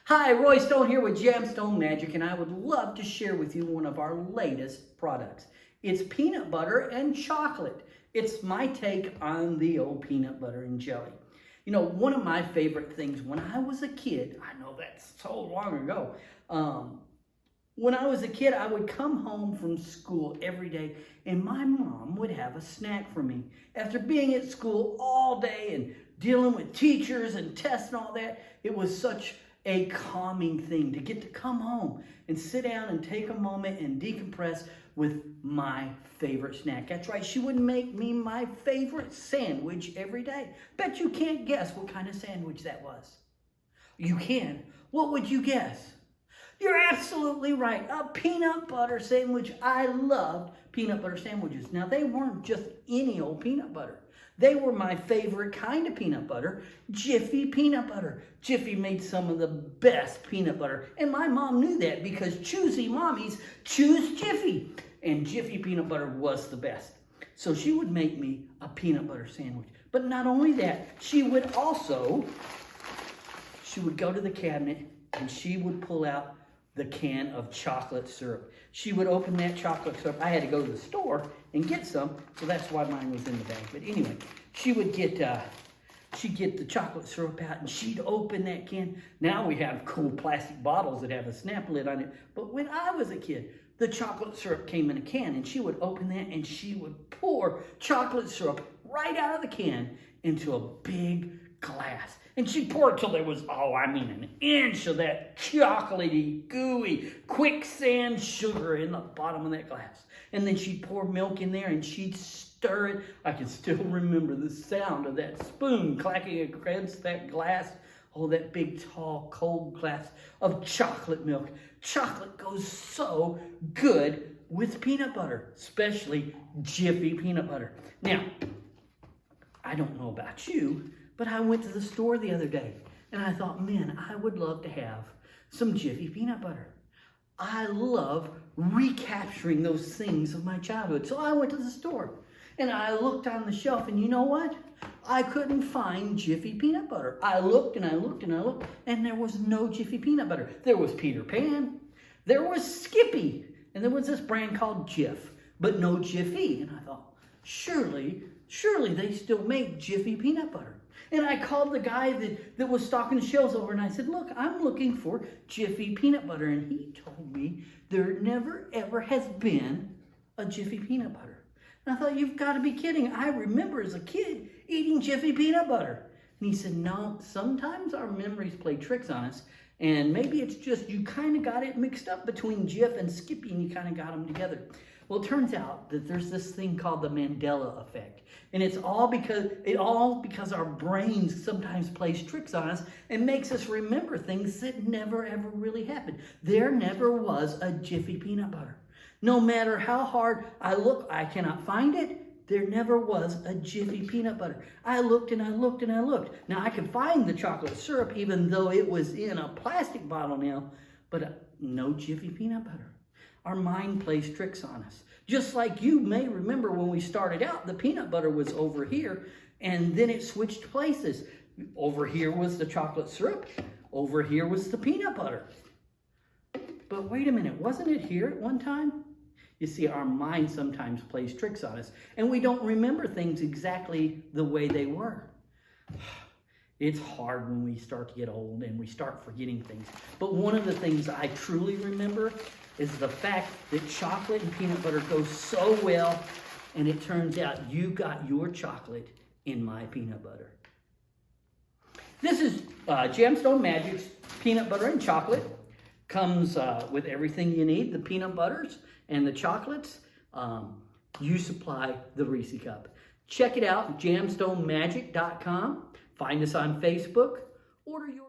Hi, Roy Stone here with JamStone Magic, and I would love to share with you one of our latest products. It's peanut butter and chocolate. It's my take on the old peanut butter and jelly. You know, one of my favorite things when I was a kid, I know that's so long ago, when I was a kid, I would come home from school every day and my mom would have a snack for me. After being at school all day and dealing with teachers and tests and all that, it was such a calming thing to get to come home and sit down and take a moment and decompress with my favorite snack. That's right, she would make me my favorite sandwich every day. Bet you can't guess what kind of sandwich that was. You can. What would you guess? You're absolutely right. A peanut butter sandwich. I loved peanut butter sandwiches. Now, they weren't just any old peanut butter. They were my favorite kind of peanut butter, Jiffy peanut butter. Jiffy made some of the best peanut butter. And my mom knew that because choosy mommies choose Jiffy. And Jiffy peanut butter was the best. So she would make me a peanut butter sandwich. But not only that, she would go to the cabinet and she would pull out the can of chocolate syrup. She would open that chocolate syrup. I had to go to the store and get some, so that's why mine was in the bag. But anyway, she'd get the chocolate syrup out and she'd open that can. Now we have cool plastic bottles that have a snap lid on it. But when I was a kid, the chocolate syrup came in a can and she would open that and she would pour chocolate syrup right out of the can into a big glass. And she'd pour it till there was, an inch of that chocolatey, gooey, quicksand sugar in the bottom of that glass. And then she'd pour milk in there and she'd stir it. I can still remember the sound of that spoon clacking against that glass. Oh, that big, tall, cold glass of chocolate milk. Chocolate goes so good with peanut butter, especially Jiffy peanut butter. Now, I don't know about you, but I went to the store the other day and I thought, man, I would love to have some Jiffy peanut butter. I love recapturing those things of my childhood. So I went to the store and I looked on the shelf and you know what? I couldn't find Jiffy peanut butter. I looked and I looked and I looked and there was no Jiffy peanut butter. There was Peter Pan, there was Skippy, and there was this brand called Jif, but no Jiffy. And I thought, surely they still make Jiffy peanut butter. And I called the guy that was stocking the shelves over and I said, look, I'm looking for Jiffy peanut butter. And he told me there never ever has been a Jiffy peanut butter. And I thought, you've got to be kidding. I remember as a kid eating Jiffy peanut butter. And he said, no, sometimes our memories play tricks on us. And maybe it's just you kind of got it mixed up between Jif and Skippy and you kind of got them together. Well, it turns out that there's this thing called the Mandela effect. And it's all because our brains sometimes plays tricks on us and makes us remember things that never ever really happened. There never was a Jiffy peanut butter. No matter how hard I look, I cannot find it. There never was a Jiffy peanut butter. I looked and I looked and I looked. Now I could find the chocolate syrup even though it was in a plastic bottle now, but no Jiffy peanut butter. Our mind plays tricks on us. Just like you may remember when we started out, the peanut butter was over here and then it switched places. Over here was the chocolate syrup. Over here was the peanut butter. But wait a minute, wasn't it here at one time? You see, our mind sometimes plays tricks on us and we don't remember things exactly the way they were. It's hard when we start to get old and we start forgetting things. But one of the things I truly remember is the fact that chocolate and peanut butter go so well, and it turns out you got your chocolate in my peanut butter. This is JamStone Magic's peanut butter and chocolate. Comes with everything you need, the peanut butters and the chocolates. You supply the Reese cup. Check it out, jamstonemagic.com. Find us on Facebook. Order your